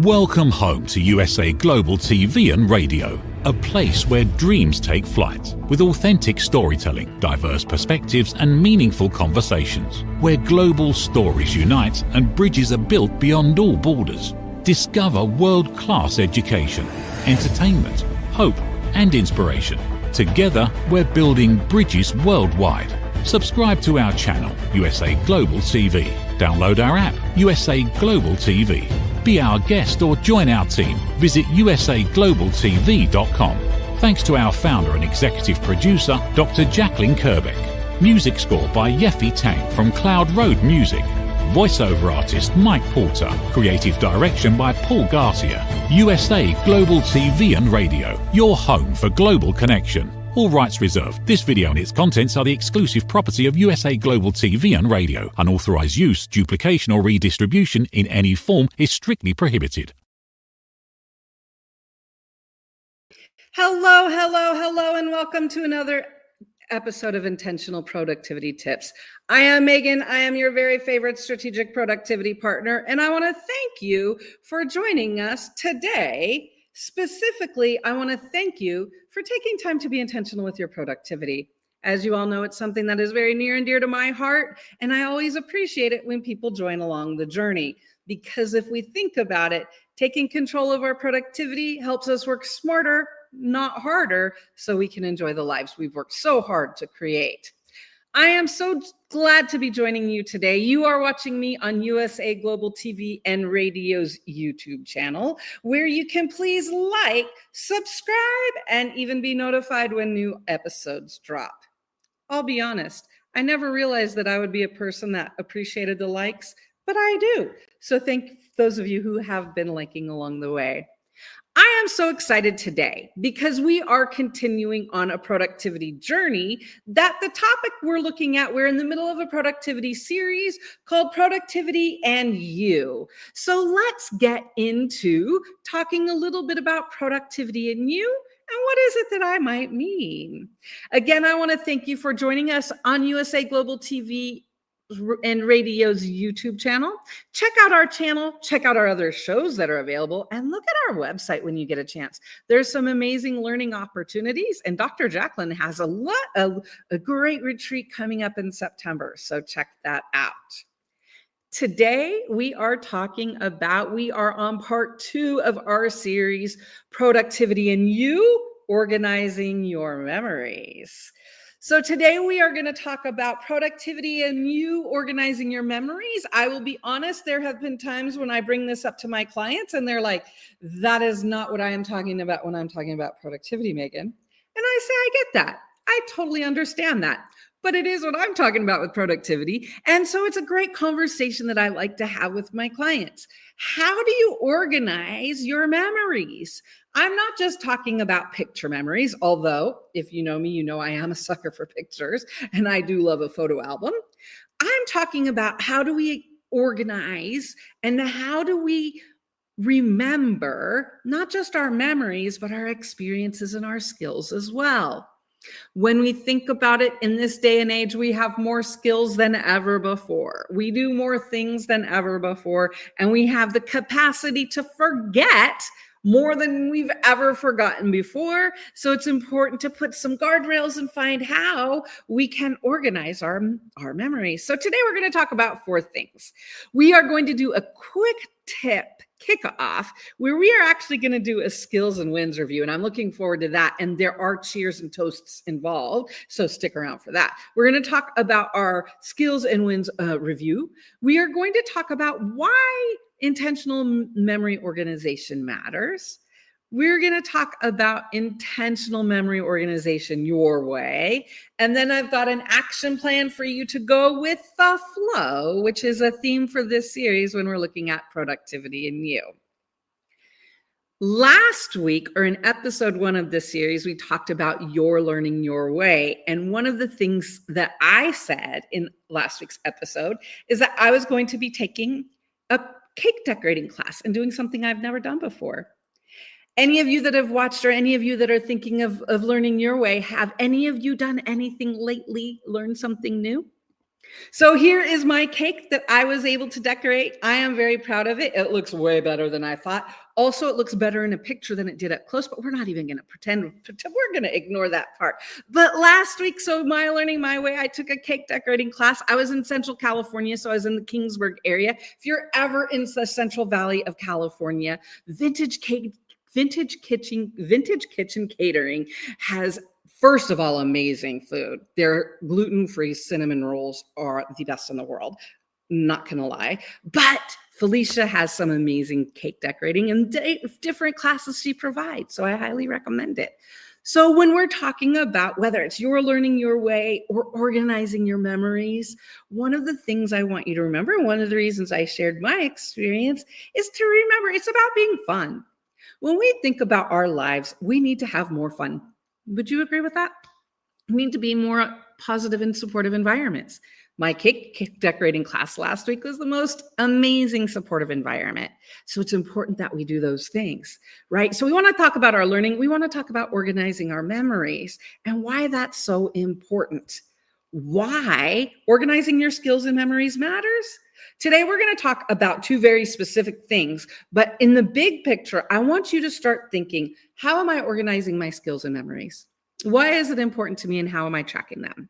Welcome home to USA Global TV and Radio, a place where dreams take flight, with authentic storytelling, diverse perspectives and meaningful conversations, where global stories unite and bridges are built beyond all borders. Discover world-class education, entertainment, hope and inspiration. Together, we're building bridges worldwide. Subscribe to our channel, USA Global TV. Download our app, USA Global TV. Be our guest or join our team. Visit usaglobaltv.com. Thanks to our founder and executive producer, Dr. Jacqueline Kerbeck. Music score by Yeffy Tang from Cloud Road Music. Voiceover artist Mike Porter. Creative direction by Paul Garcia. USA Global TV and Radio. Your home for global connection. All rights reserved. This video and its contents are the exclusive property of USA Global TV and Radio. Unauthorized use, duplication or redistribution in any form is strictly prohibited. Hello, and welcome to another episode of Intentional Productivity Tips. I am Megan. I am your very favorite strategic productivity partner, and I want to thank you for joining us today. Specifically, I want to thank you for taking time to be intentional with your productivity. As you all know, it's something that is very near and dear to my heart, and I always appreciate it when people join along the journey. Because if we think about it, taking control of our productivity helps us work smarter, not harder, so we can enjoy the lives we've worked so hard to create. I am so glad to be joining you today. You are watching me on USA Global TV and Radio's YouTube channel, where you can please like, subscribe, and even be notified when new episodes drop. I'll be honest, I never realized that I would be a person that appreciated the likes, but I do. So thank those of you who have been liking along the way. I am so excited today because we are continuing on a productivity journey that the topic we're looking at, we're in the middle of a productivity series called Productivity and You. So let's get into talking a little bit about productivity and you and what is it that I might mean. Again, I want to thank you for joining us on USA Global TV and Radio's YouTube channel. Check out our channel, check out our other shows that are available, and look at our website when you get a chance. There's some amazing learning opportunities, and Dr. Jacqueline has a great retreat coming up in September, so check that out. Today, we are on part 2 of our series, Productivity and You, Organizing Your Memories. So today we are going to talk about productivity and you organizing your memories. I will be honest, there have been times when I bring this up to my clients and they're like, that is not what I am talking about when I'm talking about productivity, Megan. And I say, I get that. I totally understand that. But it is what I'm talking about with productivity. And so it's a great conversation that I like to have with my clients. How do you organize your memories? I'm not just talking about picture memories, although if you know me, you know I am a sucker for pictures and I do love a photo album. I'm talking about how do we organize and how do we remember not just our memories, but our experiences and our skills as well. When we think about it in this day and age, we have more skills than ever before. We do more things than ever before, and we have the capacity to forget more than we've ever forgotten before. So it's important to put some guardrails and find how we can organize our memories. So today we're going to talk about 4 things. We are going to do a quick tip kickoff where we are actually going to do a skills and wins review. And I'm looking forward to that. And there are cheers and toasts involved. So stick around for that. We're going to talk about our skills and wins review. We are going to talk about why intentional memory organization matters. We're going to talk about intentional memory organization your way. And then I've got an action plan for you to go with the flow, which is a theme for this series when we're looking at productivity and you. Last week, or in episode 1 of this series, we talked about your learning your way. And one of the things that I said in last week's episode is that I was going to be taking a cake decorating class and doing something I've never done before. Any of you that have watched or any of you that are thinking of learning your way, have any of you done anything lately, learned something new? So here is my cake that I was able to decorate. I am very proud of it. It looks way better than I thought. Also, it looks better in a picture than it did up close, but we're not even going to pretend. We're going to ignore that part. But last week, so my Learning My Way, I took a cake decorating class. I was in Central California, so I was in the Kingsburg area. If you're ever in the Central Valley of California, Vintage Kitchen Catering has, first of all, amazing food. Their gluten-free cinnamon rolls are the best in the world. Not gonna lie. But Felicia has some amazing cake decorating and different classes she provides. So I highly recommend it. So when we're talking about whether it's your learning your way or organizing your memories, one of the things I want you to remember, one of the reasons I shared my experience, is to remember it's about being fun. When we think about our lives, we need to have more fun. Would you agree with that? We need to be more positive and supportive environments. My cake decorating class last week was the most amazing supportive environment. So it's important that we do those things, right? So we want to talk about our learning. We want to talk about organizing our memories and why that's so important. Why organizing your skills and memories matters. Today, we're going to talk about two very specific things, but in the big picture, I want you to start thinking, how am I organizing my skills and memories? Why is it important to me and how am I tracking them?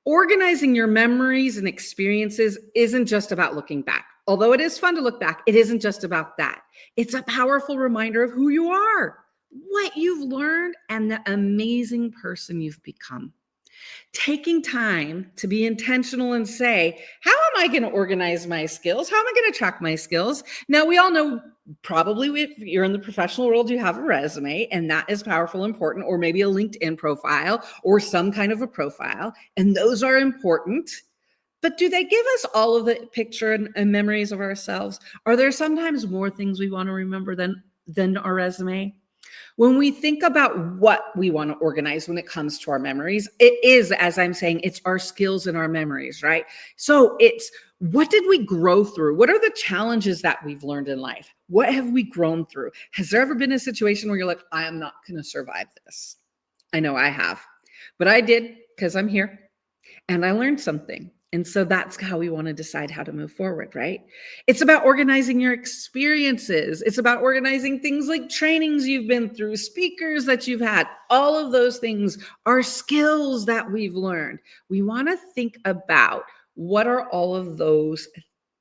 Organizing your memories and experiences isn't just about looking back. Although it is fun to look back, it isn't just about that. It's a powerful reminder of who you are, what you've learned, and the amazing person you've become. Taking time to be intentional and say, how am I going to organize my skills? How am I going to track my skills? Now, we all know probably if you're in the professional world, you have a resume, and that is powerful, important, or maybe a LinkedIn profile or some kind of a profile. And those are important. But do they give us all of the picture and memories of ourselves? Are there sometimes more things we want to remember than our resume? When we think about what we want to organize when it comes to our memories, it is, as I'm saying, it's our skills and our memories, right? So it's, what did we grow through? What are the challenges that we've learned in life? What have we grown through? Has there ever been a situation where you're like, I am not going to survive this? I know I have, but I did because I'm here and I learned something. And so that's how we want to decide how to move forward, right? It's about organizing your experiences. It's about organizing things like trainings you've been through, speakers that you've had. All of those things are skills that we've learned. We want to think about what are all of those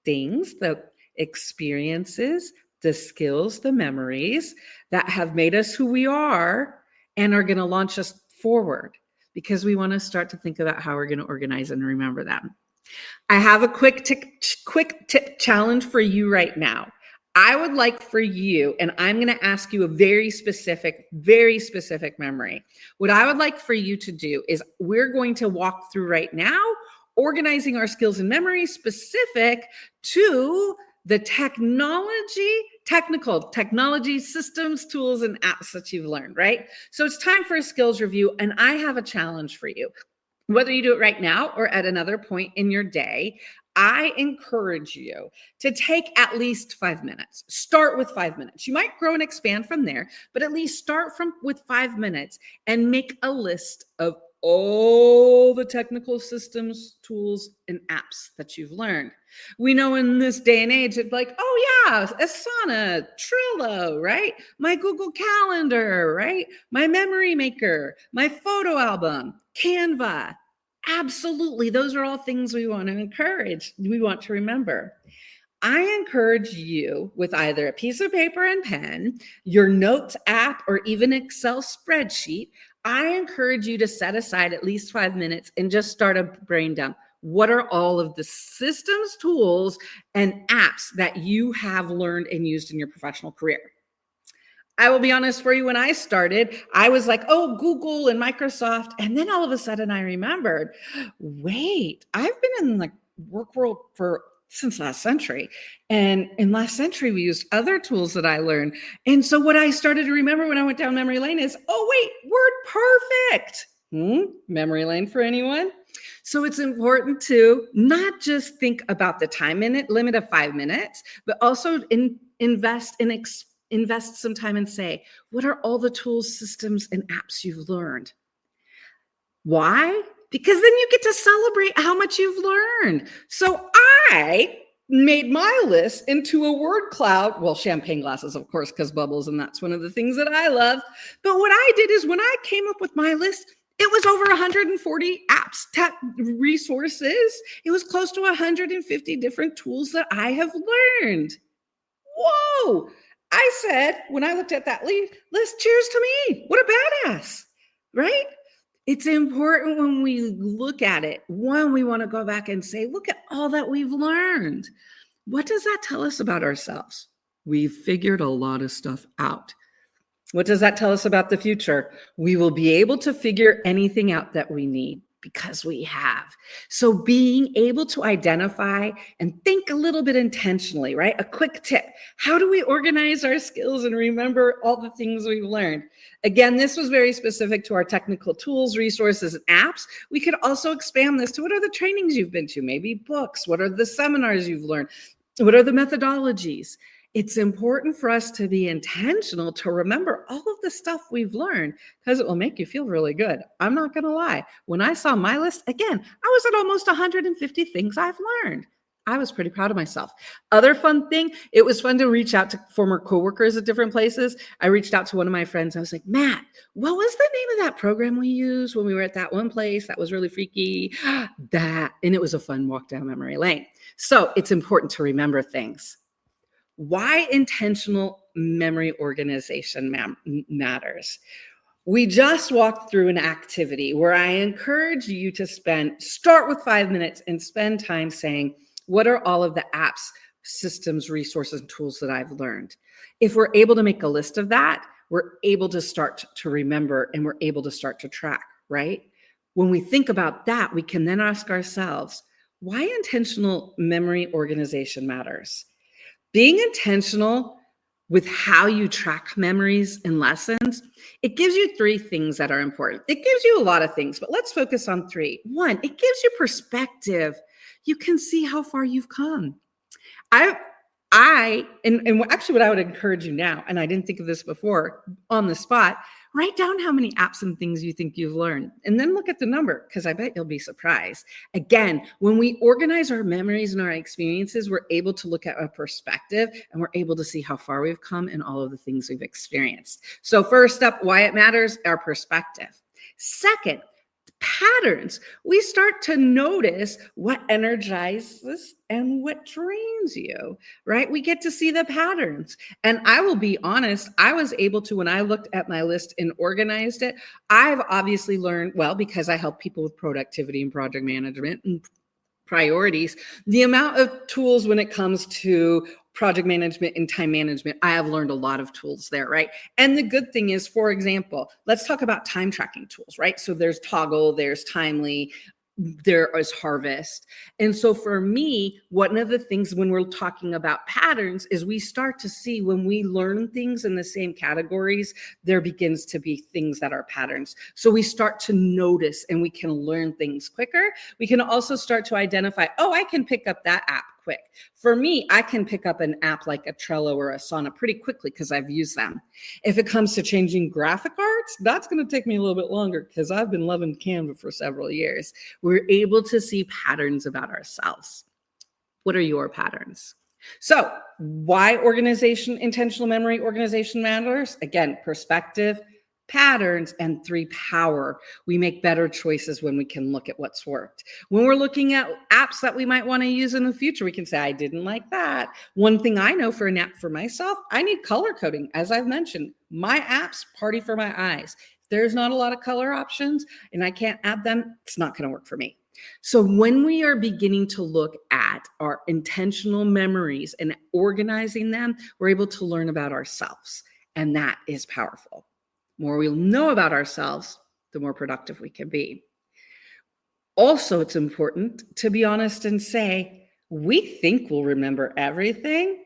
things, the experiences, the skills, the memories that have made us who we are and are going to launch us forward, because we want to start to think about how we're going to organize and remember them. I have a quick tip challenge for you right now. I would like for you, and I'm going to ask you a very specific memory. What I would like for you to do is we're going to walk through right now, organizing our skills and memories specific to the technology systems, tools, and apps that you've learned, right? So it's time for a skills review, and I have a challenge for you. Whether you do it right now or at another point in your day, I encourage you to take at least 5 minutes. Start with 5 minutes. You might grow and expand from there, but at least start with 5 minutes and make a list of all the technical systems, tools, and apps that you've learned. We know in this day and age, it's like, oh yeah, Asana, Trello, right? My Google Calendar, right? My Memory Maker, my photo album, Canva. Absolutely. Those are all things we want to encourage. We want to remember. I encourage you with either a piece of paper and pen, your notes app, or even Excel spreadsheet. I encourage you to set aside at least 5 minutes and just start a brain dump. What are all of the systems, tools, and apps that you have learned and used in your professional career? I will be honest for you, when I started, I was like, oh, Google and Microsoft. And then all of a sudden I remembered, wait, I've been in the work world since last century. And in last century, we used other tools that I learned. And so what I started to remember when I went down memory lane is, oh, wait, WordPerfect. Memory lane for anyone? So it's important to not just think about the time limit of 5 minutes, but also invest some time and say, what are all the tools, systems, and apps you've learned? Why? Because then you get to celebrate how much you've learned. So I made my list into a word cloud. Well, champagne glasses, of course, because bubbles, and that's one of the things that I love. But what I did is when I came up with my list, it was over 140 apps, resources. It was close to 150 different tools that I have learned. Whoa. I said, when I looked at that list, cheers to me. What a badass, right? It's important when we look at it, one, we want to go back and say, look at all that we've learned. What does that tell us about ourselves? We've figured a lot of stuff out. What does that tell us about the future? We will be able to figure anything out that we need because we have. So being able to identify and think a little bit intentionally, right? A quick tip. How do we organize our skills and remember all the things we've learned? Again, this was very specific to our technical tools, resources, and apps. We could also expand this to what are the trainings you've been to, maybe books, what are the seminars you've learned, what are the methodologies? It's important for us to be intentional to remember all of the stuff we've learned because it will make you feel really good. I'm not going to lie. When I saw my list, again, I was at almost 150 things I've learned. I was pretty proud of myself. Other fun thing, it was fun to reach out to former coworkers at different places. I reached out to one of my friends. I was like, Matt, what was the name of that program we used when we were at that one place? That was really freaky. That, and it was a fun walk down memory lane. So it's important to remember things. Why intentional memory organization matters. We just walked through an activity where I encourage you to start with 5 minutes and spend time saying, what are all of the apps, systems, resources, and tools that I've learned? If we're able to make a list of that, we're able to start to remember and we're able to start to track, right? When we think about that, we can then ask ourselves, why intentional memory organization matters? Being intentional with how you track memories and lessons, it gives you 3 things that are important. It gives you a lot of things, but let's focus on 3. 1, it gives you perspective. You can see how far you've come. And actually what I would encourage you now, and I didn't think of this before on the spot, write down how many apps and things you think you've learned, and then look at the number, because I bet you'll be surprised. Again, when we organize our memories and our experiences, we're able to look at a perspective and we're able to see how far we've come and all of the things we've experienced. So first up, why it matters, our perspective. Second, patterns. We start to notice what energizes and what drains you, right? We get to see the patterns. And I will be honest, I was able to, when I looked at my list and organized it, I've obviously learned, well, because I help people with productivity and project management and priorities, the amount of tools when it comes to project management and time management, I have learned a lot of tools there, right? And the good thing is, for example, let's talk about time tracking tools, right? So there's Toggle, there's Timely, there is Harvest. And so for me, one of the things when we're talking about patterns is we start to see when we learn things in the same categories, there begins to be things that are patterns. So we start to notice and we can learn things quicker. We can also start to identify, oh, I can pick up that app quick. For me, I can pick up an app like a Trello or Asana pretty quickly because I've used them. If it comes to changing graphic arts, that's going to take me a little bit longer because I've been loving Canva for several years. We're able to see patterns about ourselves. What are your patterns? So why intentional memory organization matters? Again, perspective, patterns, and 3, power. We make better choices when we can look at what's worked. When we're looking at apps that we might want to use in the future, we can say, I didn't like that. One thing I know for an app for myself, I need color coding. As I've mentioned, my apps party for my eyes. If there's not a lot of color options and I can't add them, it's not going to work for me. So when we are beginning to look at our intentional memories and organizing them, we're able to learn about ourselves. And that is powerful. The more we'll know about ourselves, the more productive we can be. Also, it's important to be honest and say, we think we'll remember everything,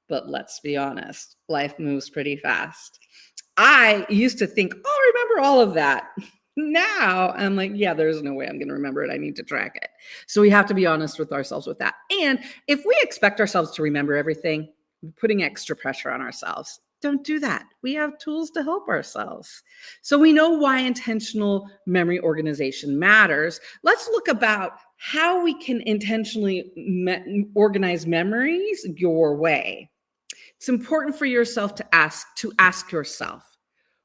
but let's be honest, life moves pretty fast. I used to think, oh, I remember all of that. Now I'm like, yeah, there's no way I'm going to remember it. I need to track it. So we have to be honest with ourselves with that. And if we expect ourselves to remember everything, we're putting extra pressure on ourselves Don't do that. We have tools to help ourselves. So we know why intentional memory organization matters. Let's look about how we can intentionally organize memories your way. It's important for yourself to ask yourself,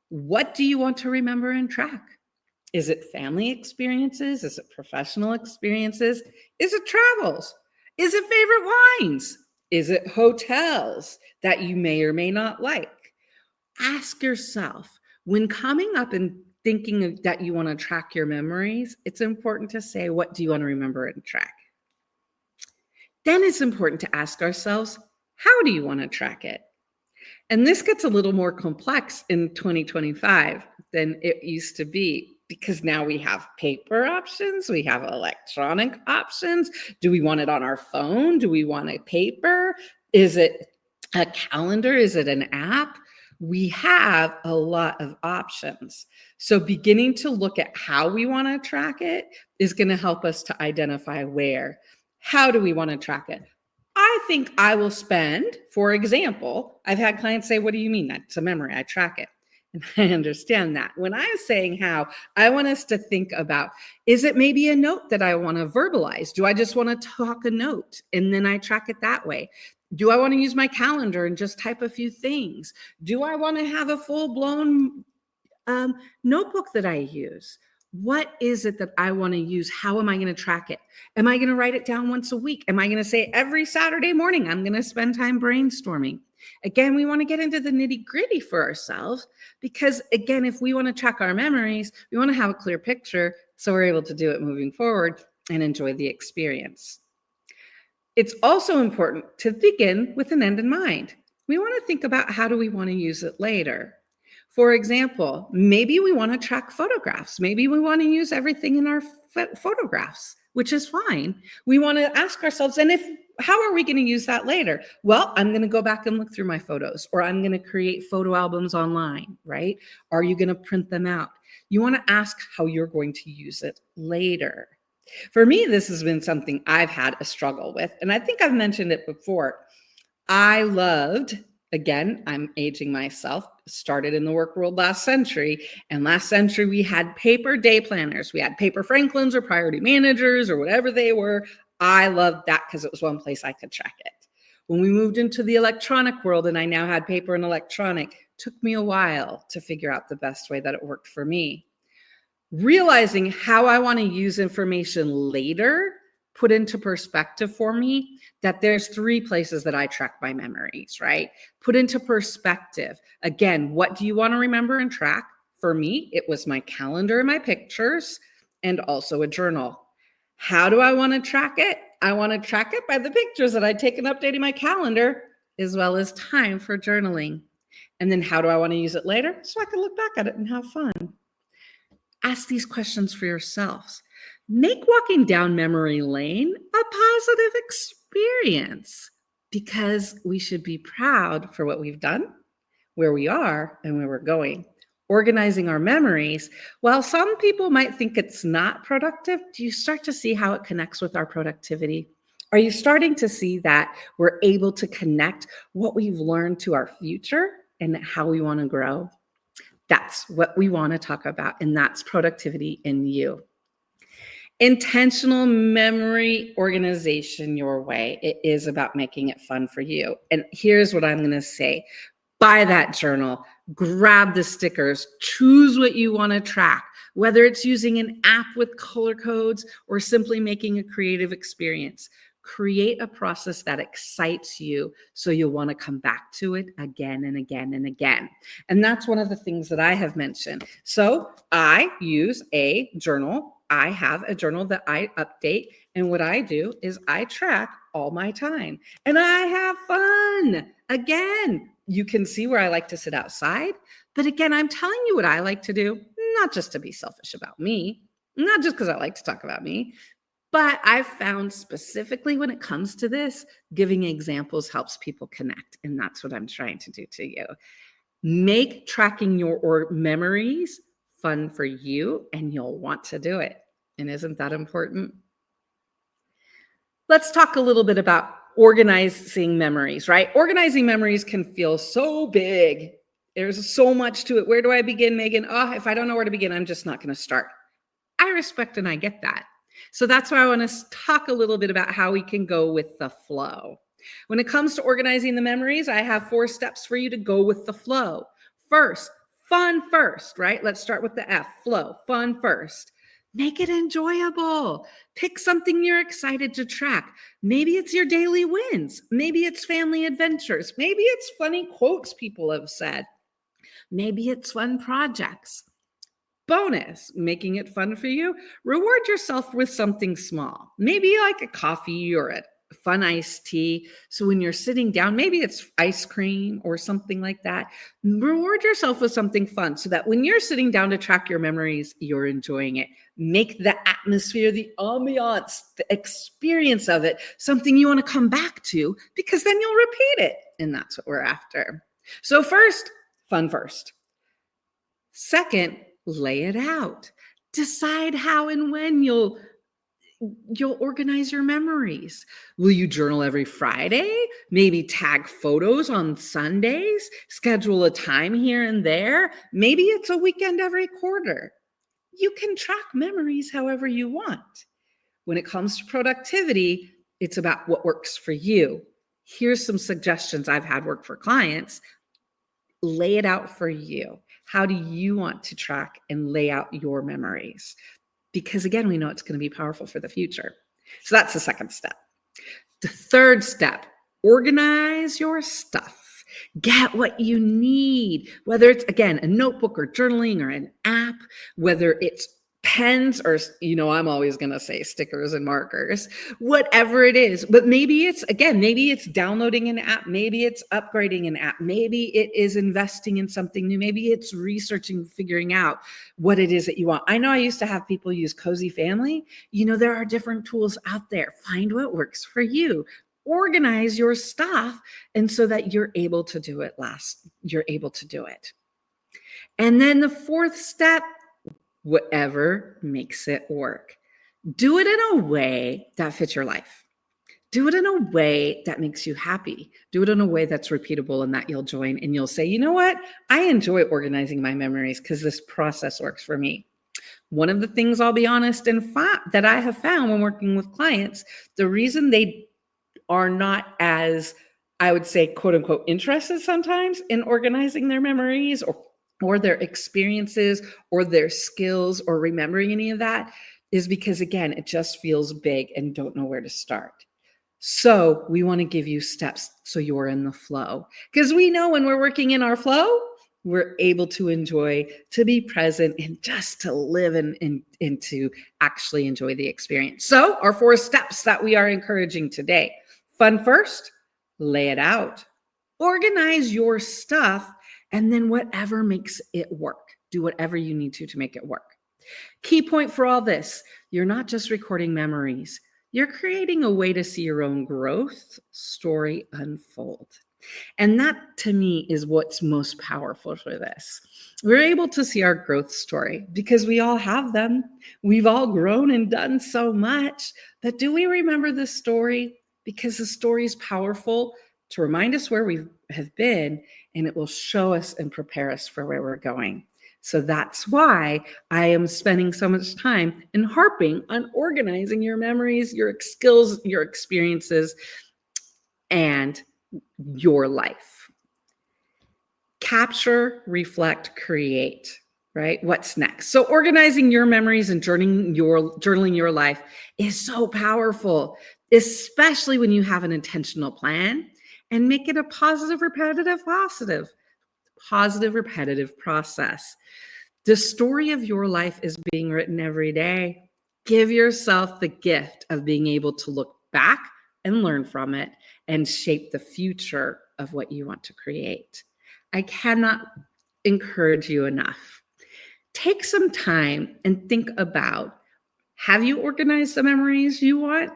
what do you want to remember and track? Is it family experiences? Is it professional experiences? Is it travels? Is it favorite wines? Is it hotels that you may or may not like? Ask yourself, when coming up and thinking that you want to track your memories, it's important to say, what do you want to remember and track? Then it's important to ask ourselves, how do you want to track it? And this gets a little more complex in 2025 than it used to be, because now we have paper options, we have electronic options. Do we want it on our phone? Do we want a paper? Is it a calendar? Is it an app? We have a lot of options. So beginning to look at how we want to track it is going to help us to identify where. How do we want to track it? I think I will spend, for example, I've had clients say, what do you mean? That's a memory, I track it. And I understand that. When I'm saying how, I want us to think about, is it maybe a note that I want to verbalize? Do I just want to talk a note and then I track it that way? Do I want to use my calendar and just type a few things? Do I want to have a full-blown notebook that I use? What is it that I want to use? How am I going to track it? Am I going to write it down once a week? Am I going to say every Saturday morning, I'm going to spend time brainstorming? Again, we want to get into the nitty-gritty for ourselves because, again, if we want to track our memories, we want to have a clear picture so we're able to do it moving forward and enjoy the experience. It's also important to begin with an end in mind. We want to think about, how do we want to use it later? For example, maybe we want to track photographs. Maybe we want to use everything in our photographs, which is fine. We want to ask ourselves, how are we going to use that later? Well, I'm going to go back and look through my photos, or I'm going to create photo albums online, right? Are you going to print them out? You want to ask how you're going to use it later. For me, this has been something I've had a struggle with, and I think I've mentioned it before. I loved, again, I'm aging myself, started in the work world last century. And last century, we had paper day planners. We had paper Franklins or priority managers or whatever they were. I loved that because it was one place I could track it. When we moved into the electronic world and I now had paper and electronic, it took me a while to figure out the best way that it worked for me. Realizing how I want to use information later put into perspective for me that there's 3 places that I track my memories, right? Put into perspective. Again, what do you want to remember and track? For me, it was my calendar and my pictures and also a journal. How do I want to track it? I want to track it by the pictures that I take and updating my calendar, as well as time for journaling. And then how do I want to use it later? So I can look back at it and have fun. Ask these questions for yourselves. Make walking down memory lane a positive experience, because we should be proud for what we've done, where we are, and where we're going. Organizing our memories, while some people might think it's not productive, do you start to see how it connects with our productivity? Are you starting to see that we're able to connect what we've learned to our future and how we want to grow? That's what we want to talk about, and that's productivity in you. Intentional memory organization your way. It is about making it fun for you. And here's what I'm going to say. Buy that journal, grab the stickers, choose what you want to track, whether it's using an app with color codes or simply making a creative experience. Create a process that excites you so you'll want to come back to it again and again and again. And that's one of the things that I have mentioned. So I use a journal. I have a journal that I update. And what I do is I track all my time and I have fun. Again, you can see where I like to sit outside. But again, I'm telling you what I like to do, not just to be selfish about me, not just because I like to talk about me, but I've found specifically when it comes to this, giving examples helps people connect. And that's what I'm trying to do to you. Make tracking your memories fun for you, and you'll want to do it. And isn't that important? Let's talk a little bit about organizing memories, right? Organizing memories can feel so big There's so much to it. Where do I begin, Megan? Oh, if I don't know where to begin, I'm just not going to start. I respect and I get that. So that's why I want to talk a little bit about how we can go with the flow. When it comes to organizing the memories, I have 4 steps for you to go with the flow. First, fun first, right? Let's start with the F, flow, fun first. Make it enjoyable. Pick something you're excited to track. Maybe it's your daily wins. Maybe it's family adventures. Maybe it's funny quotes people have said. Maybe it's fun projects. Bonus, making it fun for you, reward yourself with something small. Maybe like a coffee or a fun iced tea. So when you're sitting down, maybe it's ice cream or something like that. Reward yourself with something fun so that when you're sitting down to track your memories, you're enjoying it. Make the atmosphere, the ambiance, the experience of it something you want to come back to, because then you'll repeat it. And that's what we're after. So first, fun first. Second, lay it out. Decide how and when you'll organize your memories. Will you journal every Friday? Maybe tag photos on Sundays? Schedule a time here and there? Maybe it's a weekend every quarter. You can track memories however you want. When it comes to productivity, it's about what works for you. Here's some suggestions I've had work for clients. Lay it out for you. How do you want to track and lay out your memories? Because again, we know it's going to be powerful for the future. So that's the second step. The third step, organize your stuff. Get what you need, whether it's, again, a notebook or journaling or an app, whether it's pens or, I'm always going to say stickers and markers, whatever it is. But maybe it's downloading an app. Maybe it's upgrading an app. Maybe it is investing in something new. Maybe it's researching, figuring out what it is that you want. I know I used to have people use Cozy Family. There are different tools out there. Find what works for you. Organize your stuff, and so that you're able to do it. And then the fourth step, whatever makes it work. Do it in a way that fits your life. Do it in a way that makes you happy. Do it in a way that's repeatable and that you'll join and you'll say, you know what? I enjoy organizing my memories because this process works for me. One of the things, I'll be honest, that I have found when working with clients, the reason they are not as, I would say, quote unquote, interested sometimes in organizing their memories or their experiences or their skills or remembering any of that is because, again, it just feels big and don't know where to start. So we want to give you steps so you're in the flow, because we know when we're working in our flow, we're able to enjoy, to be present, and just to live and to actually enjoy the experience. So our 4 steps that we are encouraging today: fun first, lay it out, organize your stuff, and then whatever makes it work. Do whatever you need to make it work. Key point for all this: you're not just recording memories. You're creating a way to see your own growth story unfold. And that, to me, is what's most powerful for this. We're able to see our growth story because we all have them. We've all grown and done so much. But do we remember the story? Because the story is powerful to remind us where we have been, and it will show us and prepare us for where we're going. So that's why I am spending so much time and harping on organizing your memories, your skills, your experiences, and your life. Capture, reflect, create, right? What's next? So organizing your memories and journaling your life is so powerful, especially when you have an intentional plan, and make it a positive, repetitive process. The story of your life is being written every day. Give yourself the gift of being able to look back and learn from it and shape the future of what you want to create. I cannot encourage you enough. Take some time and think about, have you organized the memories you want?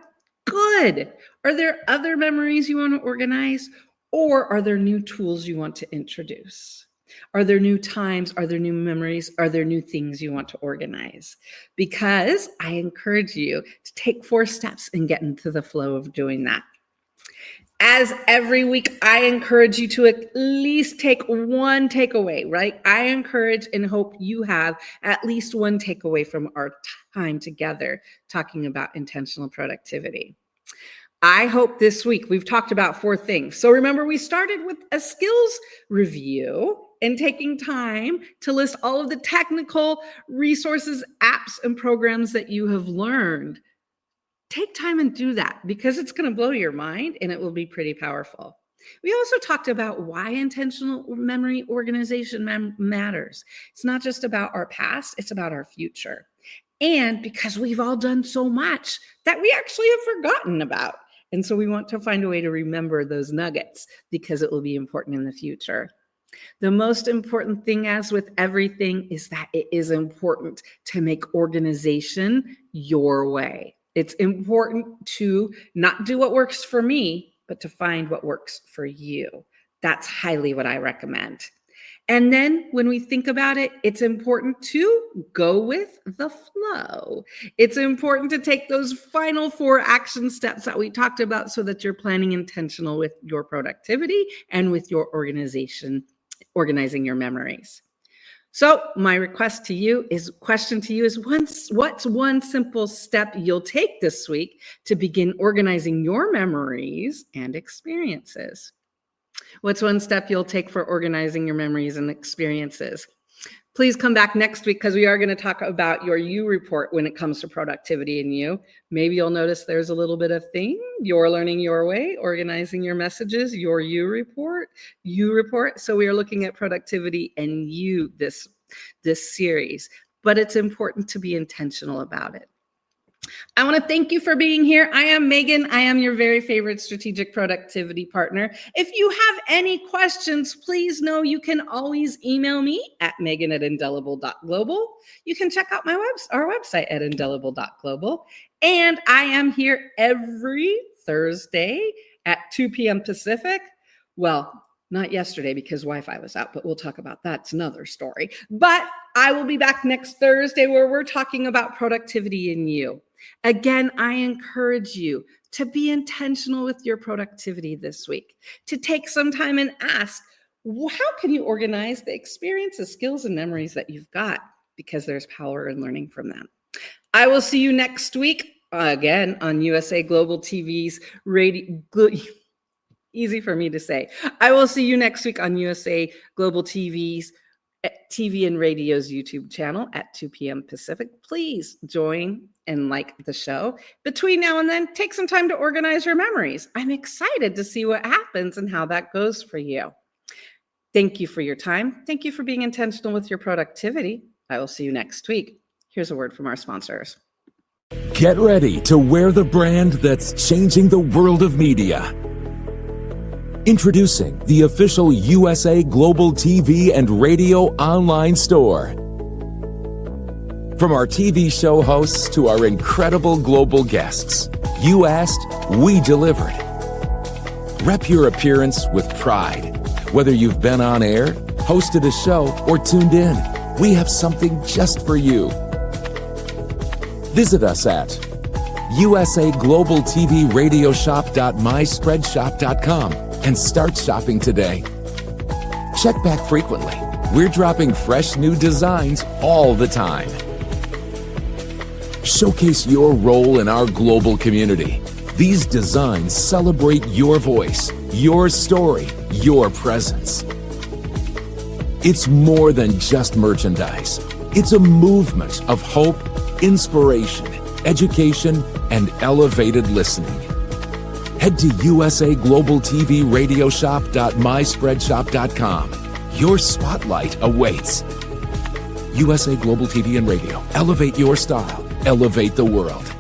Good. Are there other memories you want to organize? Or are there new tools you want to introduce? Are there new times? Are there new memories? Are there new things you want to organize? Because I encourage you to take 4 steps and get into the flow of doing that. As every week, I encourage you to at least take one takeaway, right? I encourage and hope you have at least one takeaway from our time together talking about intentional productivity. I hope this week we've talked about 4 things. So remember, we started with a skills review and taking time to list all of the technical resources, apps, and programs that you have learned. Take time and do that because it's going to blow your mind and it will be pretty powerful. We also talked about why intentional memory organization matters. It's not just about our past, it's about our future. And because we've all done so much that we actually have forgotten about. And so we want to find a way to remember those nuggets because it will be important in the future. The most important thing, as with everything, is that it is important to make organization your way. It's important to not do what works for me, but to find what works for you. That's highly what I recommend. And then when we think about it, it's important to go with the flow. It's important to take those final 4 action steps that we talked about so that you're planning intentional with your productivity and with your organizing your memories. So my question to you is what's one simple step you'll take this week to begin organizing your memories and experiences? What's one step you'll take for organizing your memories and experiences? Please come back next week because we are going to talk about your U report when it comes to productivity in you. Maybe you'll notice there's a little bit of theme. You're learning your way, organizing your messages, your U report. So we are looking at productivity and you this series, but it's important to be intentional about it. I want to thank you for being here. I am Megan. I am your very favorite strategic productivity partner. If you have any questions, please know you can always email me at megan@indelible.global. You can check out our website at indelible.global. And I am here every Thursday at 2 p.m. Pacific. Well, not yesterday because Wi-Fi was out, but we'll talk about that. It's another story. But I will be back next Thursday where we're talking about productivity in you. Again, I encourage you to be intentional with your productivity this week, to take some time and ask, how can you organize the experiences, skills, and memories that you've got? Because there's power in learning from them. I will see you next week, again, on USA Global TV's radio. Easy for me to say. I will see you next week on USA Global TV's TV and Radio's YouTube channel at 2 p.m. Pacific. Please join and like the show. Between now and then, take some time to organize your memories. I'm excited to see what happens and how that goes for you. Thank you for your time. Thank you for being intentional with your productivity. I will see you next week. Here's a word from our sponsors. Get ready to wear the brand that's changing the world of media. Introducing the official USA Global TV and Radio online store. From our TV show hosts to our incredible global guests, you asked, we delivered. Rep your appearance with pride. Whether you've been on air, hosted a show, or tuned in, we have something just for you. Visit us at usaglobaltvradioshoп.myspreadshop.com and start shopping today. Check back frequently. We're dropping fresh new designs all the time. Showcase your role in our global community. These designs celebrate your voice, your story, your presence. It's more than just merchandise. It's a movement of hope, inspiration, education, and elevated listening. Head to usaglobaltvradioshoп.myspreadshop.com. Your spotlight awaits. USA Global TV and Radio. Elevate your style. Elevate the world.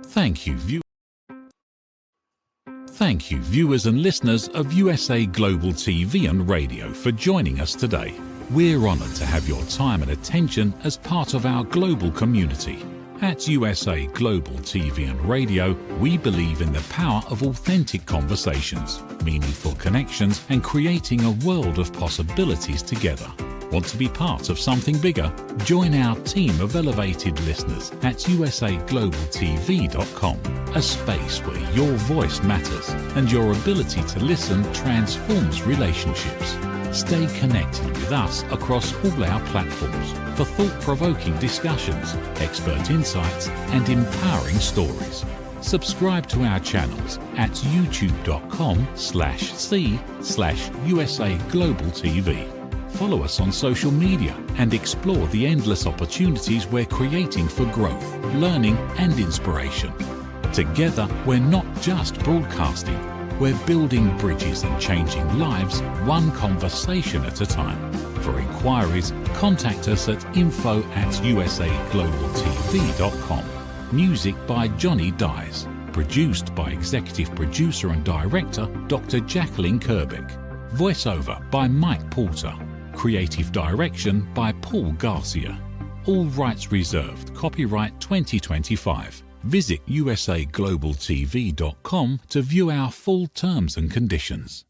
Thank you, viewers and listeners of USA Global TV and Radio, for joining us today. We're honored to have your time and attention as part of our global community. At USA Global TV and Radio, we believe in the power of authentic conversations, meaningful connections, and creating a world of possibilities together. Want to be part of something bigger? Join our team of elevated listeners at usaglobaltv.com, a space where your voice matters and your ability to listen transforms relationships. Stay connected with us across all our platforms for thought-provoking discussions, expert insights, and empowering stories. Subscribe to our channels at youtube.com/c/usaglobaltv. Follow us on social media and explore the endless opportunities we're creating for growth, learning, and inspiration. Together, we're not just broadcasting, we're building bridges and changing lives one conversation at a time. For inquiries, contact us at info@usaglobaltv.com. Music by Johnny Dies. Produced by Executive Producer and Director Dr. Jacqueline Kerbeck. Voiceover by Mike Porter. Creative Direction by Paul Garcia. All rights reserved. Copyright 2025. Visit usaglobaltv.com to view our full terms and conditions.